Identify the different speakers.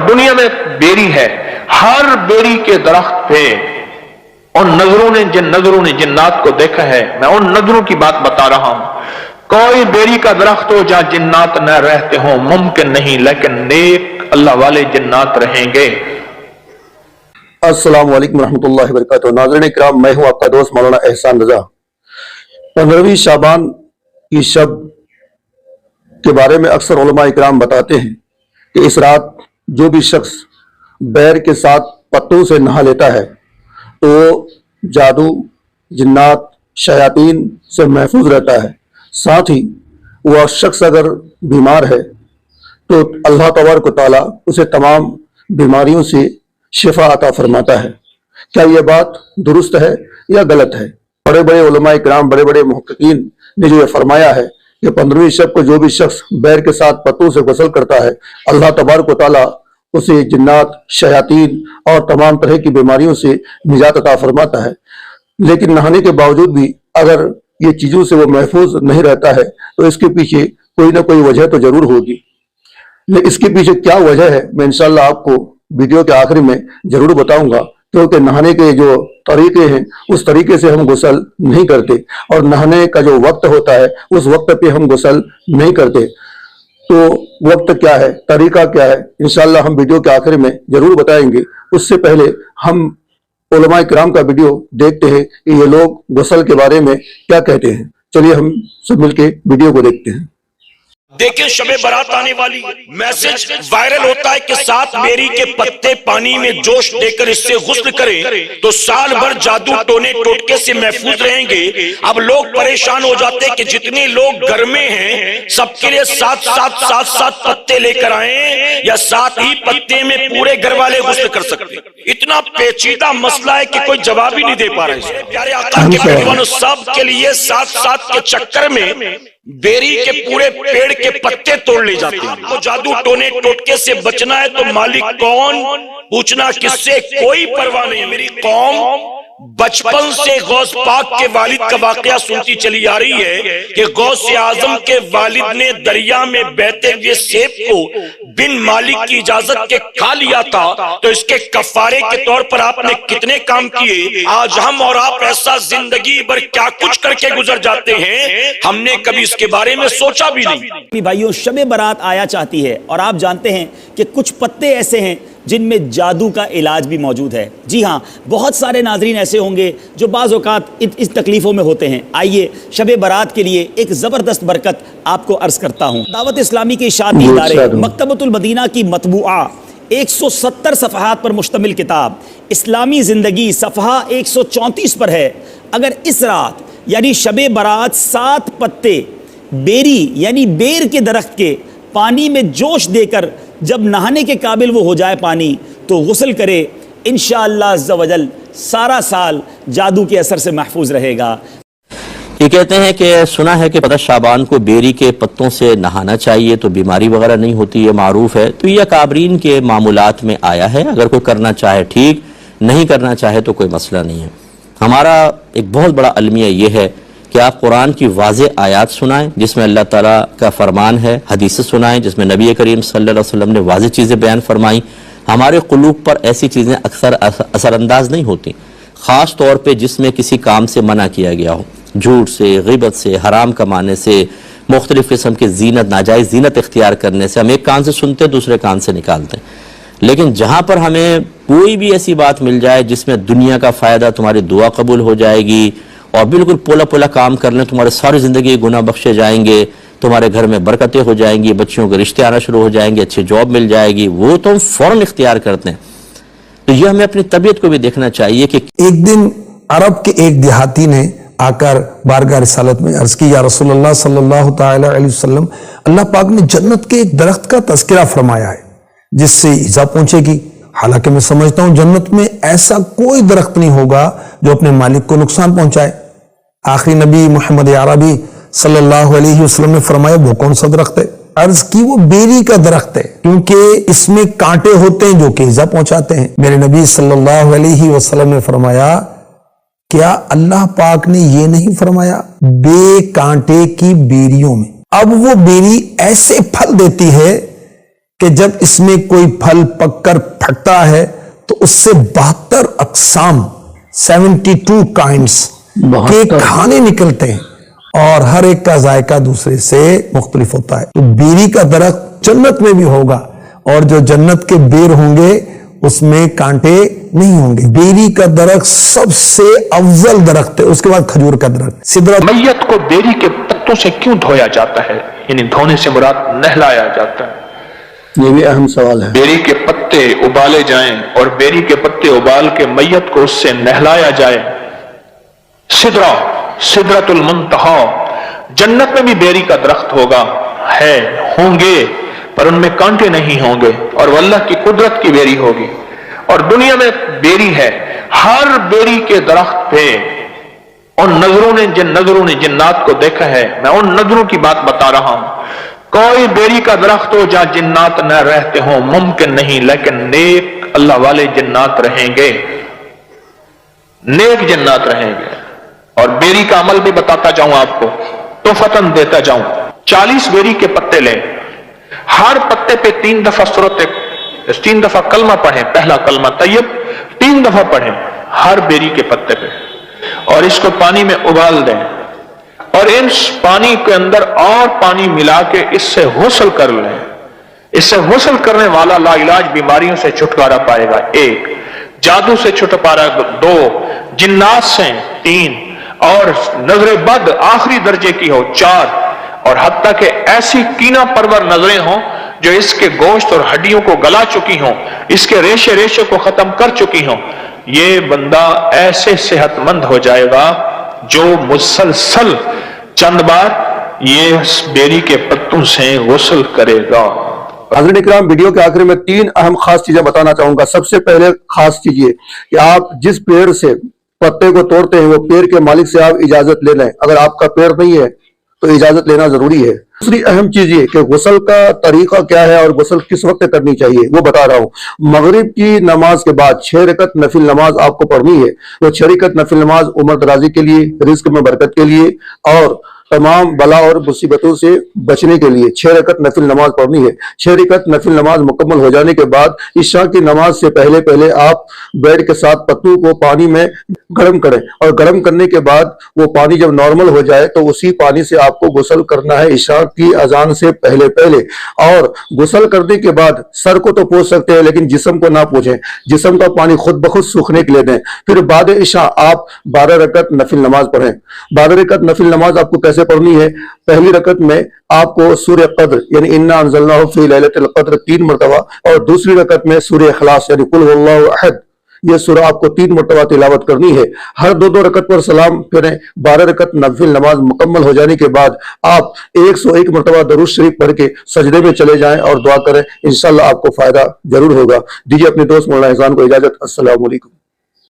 Speaker 1: دنیا میں بیری ہے، ہر بیری کے درخت پہ ان نظروں نے جنات کو دیکھا ہے، میں ان نظروں کی بات بتا رہا ہوں، کوئی بیری کا درخت ہو جہاں جنات نہ رہتے ہوں ممکن نہیں، لیکن نیک اللہ والے جنات رہیں گے۔
Speaker 2: السلام علیکم ورحمۃ اللہ وبرکاتہ۔ ناظرین کرام، میں ہوں آپ کا دوست مولانا احسان رضا۔ 15ویں شعبان کی شب کے بارے میں اکثر علماء اکرام بتاتے ہیں کہ اس رات جو بھی شخص بیر کے ساتھ پتوں سے نہا لیتا ہے تو جادو، جنات، شیاطین سے محفوظ رہتا ہے۔ ساتھ ہی وہ شخص اگر بیمار ہے تو اللہ تبارک و تعالیٰ اسے تمام بیماریوں سے شفا عطا فرماتا ہے۔ کیا یہ بات درست ہے یا غلط ہے؟ بڑے بڑے علماء کرام، بڑے بڑے محققین نے جو یہ فرمایا ہے کہ 15ویں شب کو جو بھی شخص بیر کے ساتھ پتوں سے غسل کرتا ہے، اللہ تبارک و تعالیٰ اسے جنات، شیاطین اور تمام طرح کی بیماریوں سے نجات عطا فرماتا ہے۔ لیکن نہانے کے باوجود بھی اگر یہ چیزوں سے وہ محفوظ نہیں رہتا ہے تو اس کے پیچھے کوئی نہ کوئی وجہ تو ضرور ہوگی۔ لیکن اس کے پیچھے کیا وجہ ہے میں انشاءاللہ آپ کو ویڈیو کے آخر میں ضرور بتاؤں گا، کیونکہ نہانے کے جو طریقے ہیں اس طریقے سے ہم غسل نہیں کرتے، اور نہانے کا جو وقت ہوتا ہے اس وقت پہ ہم غسل نہیں کرتے۔ تو وقت کیا ہے، طریقہ کیا ہے، انشاءاللہ ہم ویڈیو کے آخر میں ضرور بتائیں گے۔ اس سے پہلے ہم علماء کرام کا ویڈیو دیکھتے ہیں کہ یہ لوگ غسل کے بارے میں کیا کہتے ہیں۔ چلیے ہم سب مل کے ویڈیو کو دیکھتے ہیں۔
Speaker 3: دیکھیں شب برات آنے والی میسج وائرل ہوتا ہے کہ 7 بیری کے پتے پانی میں جوش دے کر اس سے غسل کریں تو سال بھر جادو ٹونے ٹوٹکے سے محفوظ رہیں گے۔ اب لوگ پریشان ہو جاتے ہیں کہ جتنے لوگ گھر میں ہیں سب کے لیے 7 پتے لے کر آئیں یا 7 ہی پتے میں پورے گھر والے غسل کر سکتے ہیں۔ اتنا پیچیدہ مسئلہ ہے کہ کوئی جواب ہی نہیں دے پا رہے۔ پیارے آقا کے پیغمبر سب کے لیے 7 کے چکر میں بیری کے پورے پیڑ کے پتے توڑ لے جاتے ہیں۔ آپ کو جادو ٹونے ٹوٹکے سے بچنا ہے تو مالک کون، پوچھنا کس سے کوئی پرواہ نہیں۔ میری قوم بچپن سے غوث پاک کے والد کا واقعہ سنتی چلی آ رہی ہے کہ غوث اعظم کے والد نے دریا میں بہتے ہوئے سیب کو بن مالک کی اجازت کے کھا لیا تھا، تو اس کے کفارے کے طور پر آپ نے کتنے کام کیے۔ آج ہم اور آپ ایسا زندگی بھر کیا کچھ کر کے گزر جاتے ہیں، ہم نے کبھی اس کے بارے میں سوچا بھی نہیں۔
Speaker 4: بھائیوں، شب برات آیا چاہتی ہے اور آپ جانتے ہیں کہ کچھ پتے ایسے ہیں جن میں جادو کا علاج بھی موجود ہے۔ جی ہاں، بہت سارے ناظرین ایسے ہوں گے جو بعض اوقات اس تکلیفوں میں ہوتے ہیں۔ آئیے شب برات کے لیے ایک زبردست برکت آپ کو عرض کرتا ہوں۔ دعوت اسلامی کے اشاعتی ادارے مکتبۃ المدینہ کی مطبوعہ 170 صفحات پر مشتمل کتاب اسلامی زندگی صفحہ 134 پر ہے۔ اگر اس رات یعنی شب برات 7 پتے بیری یعنی بیر کے درخت کے پانی میں جوش دے کر جب نہانے کے قابل وہ ہو جائے پانی تو غسل کرے، انشاءاللہ عز و جل سارا سال جادو کے اثر سے محفوظ رہے گا۔
Speaker 5: یہ کہتے ہیں کہ سنا ہے کہ 15 شعبان کو بیری کے پتوں سے نہانا چاہیے تو بیماری وغیرہ نہیں ہوتی، یہ معروف ہے۔ تو یہ اکابرین کے معمولات میں آیا ہے، اگر کوئی کرنا چاہے ٹھیک، نہیں کرنا چاہے تو کوئی مسئلہ نہیں ہے۔ ہمارا ایک بہت بڑا المیہ یہ ہے کہ آپ قرآن کی واضح آیات سنائیں جس میں اللہ تعالیٰ کا فرمان ہے، حدیث سنائیں جس میں نبی کریم صلی اللہ علیہ وسلم نے واضح چیزیں بیان فرمائیں۔ ہمارے قلوب پر ایسی چیزیں اکثر اثر انداز نہیں ہوتی، خاص طور پہ جس میں کسی کام سے منع کیا گیا ہو، جھوٹ سے، غیبت سے، حرام کمانے سے، مختلف قسم کی زینت، ناجائز زینت اختیار کرنے سے۔ ہم ایک کان سے سنتے ہیں دوسرے کان سے نکالتے ہیں۔ لیکن جہاں پر ہمیں کوئی بھی ایسی بات مل جائے جس میں دنیا کا فائدہ، تمہاری دعا قبول ہو جائے گی اور بالکل پولا پولا کام کر لیں، تمہارے ساری زندگی گناہ بخشے جائیں گے، تمہارے گھر میں برکتیں ہو جائیں گی، بچیوں کے رشتے آنا شروع ہو جائیں گے، اچھی جاب مل جائے گی، وہ تو ہم فوراً اختیار کرتے ہیں۔ تو یہ ہمیں اپنی طبیعت کو بھی دیکھنا چاہیے کہ
Speaker 6: ایک دن عرب کے ایک دیہاتی نے آ کر بارگاہ رسالت میں عرض کی، یا رسول اللہ صلی اللہ تعالی علیہ وسلم، اللہ پاک نے جنت کے ایک درخت کا تذکرہ فرمایا ہے جس سے ایذا پہنچے گی، حالانکہ میں سمجھتا ہوں جنت میں ایسا کوئی درخت نہیں ہوگا جو اپنے مالک کو نقصان پہنچائے۔ آخری نبی محمد عربی صلی اللہ علیہ وسلم نے فرمایا وہ کون سا درخت ہے؟ عرض کی وہ بیری کا درخت ہے، کیونکہ اس میں کانٹے ہوتے ہیں جو کہ ایذا پہنچاتے ہیں۔ میرے نبی صلی اللہ علیہ وسلم نے فرمایا، کیا اللہ پاک نے یہ نہیں فرمایا بے کانٹے کی بیریوں میں؟ اب وہ بیری ایسے پھل دیتی ہے کہ جب اس میں کوئی پھل پک کر پھٹتا ہے تو اس سے 72 اقسام 72 کائنڈس کے کھانے نکلتے ہیں اور ہر ایک کا ذائقہ دوسرے سے مختلف ہوتا ہے. تو بیری کا درخت جنت میں بھی ہوگا اور جو جنت کے بیر ہوں گے اس میں کانٹے نہیں ہوں گے. بیری کا درخت سب سے افضل درخت ہے, اس کے بعد کھجور کا درخت. سدرہ
Speaker 1: میت کو بیری کے پتوں سے کیوں دھویا جاتا ہے؟ یعنی دھونے سے مراد نہلایا جاتا ہے.
Speaker 2: یہ بھی اہم سوال ہے.
Speaker 1: بیری کے پتے ابالے جائیں اور بیری کے پتے ابال کے میت کو اس سے نہلایا جائے. سدرۃ المنتہا, جنت میں بھی بیری کا درخت ہوگا, ہوں گے, پر ان میں کانٹے نہیں ہوں گے اور وہ اللہ کی قدرت کی بیری ہوگی. اور دنیا میں بیری ہے, ہر بیری کے درخت پہ جن نظروں نے جنات کو دیکھا ہے, میں ان نظروں کی بات بتا رہا ہوں. کوئی بیری کا درخت ہو جہاں جنات نہ رہتے ہوں ممکن نہیں, لیکن نیک اللہ والے جنات رہیں گے, نیک جنات رہیں گے. اور بیری کا عمل بھی بتاتا جاؤں آپ کو, تو فتن دیتا جاؤں. 40 بیری کے پتے لیں, ہر پتے پہ 3 دفعہ کلمہ پڑھیں. پہلا کلمہ طیب 3 دفعہ پڑھیں ہر بیری کے پتے پہ, اور اس کو پانی میں ابال دیں اور اس پانی کے اندر اور پانی ملا کے اس سے غسل کر لیں. اس سے غسل کرنے والا لا علاج بیماریوں سے چھٹکارا پائے گا. 1, جادو سے چھٹکارا 2, جنات سے 3, اور نظر بد آخری درجے کی ہو 4, اور حتیٰ کہ ایسی کینہ پرور نظریں ہوں جو اس کے گوشت اور ہڈیوں کو گلا چکی ہوں, اس کے ریشے کو ختم کر چکی ہوں. یہ بندہ ایسے صحت مند ہو جائے گا جو مسلسل چند بار یہ بیری کے پتوں سے غسل کرے گا.
Speaker 2: حضرت اکرام, ویڈیو کے آخر میں 3 اہم خاص چیزیں بتانا چاہوں گا. سب سے پہلے خاص چیز یہ کہ آپ جس پیڑ سے پتے کو توڑتے ہیں وہ پیڑ کے مالک سے آپ اجازت لے لیں. اگر آپ کا پیڑ نہیں ہے تو اجازت لینا ضروری ہے. دوسری اہم چیز یہ کہ غسل کا طریقہ کیا ہے اور غسل کس وقت کرنی چاہیے وہ بتا رہا ہوں. مغرب کی نماز کے بعد 6 رکعت نفل نماز آپ کو پڑھنی ہے. وہ 6 رکعت نفل نماز عمر درازی کے لیے, رزق میں برکت کے لیے اور تمام بلا اور مصیبتوں سے بچنے کے لیے 6 رکعت نفل نماز پڑھنی ہے. 6 رکعت نفل نماز مکمل ہو جانے کے بعد عشاء کی نماز سے پہلے آپ بیڈ کے ساتھ پتوں کو پانی میں گرم کریں, اور گرم کرنے کے بعد وہ پانی جب نارمل ہو جائے تو اسی پانی سے آپ کو غسل کرنا ہے عشاء کی اذان سے پہلے. اور غسل کرنے کے بعد سر کو تو پوچھ سکتے ہیں لیکن جسم کو نہ پوچھیں, جسم کا پانی خود بخود سوکھنے کے لیے دیں. پھر بعد عشاء آپ 12 رکعت نفل نماز پڑھیں. 12 رکعت نفل نماز آپ کو کیسے پڑھنی ہے؟ پہلی رکعت میں آپ کو سورہ قدر یعنی انا انزلناہ فی لیلۃ القدر 3 مرتبہ, اور دوسری رکعت میں سورہ اخلاص یعنی قل هو اللہ احد, یہ سورہ آپ کو 3 مرتبہ تلاوت کرنی ہے. ہر 2 رکعت پر سلام پھریں. 12 رکعت نفل نماز مکمل ہو جانے کے بعد آپ 101 مرتبہ درود شریف پڑھ کے سجدے میں چلے جائیں اور دعا کریں. انشاءاللہ آپ کو فائدہ ضرور ہوگا. دیجیے اپنے دوست مولانا احسان کو اجازت. السلام علیکم.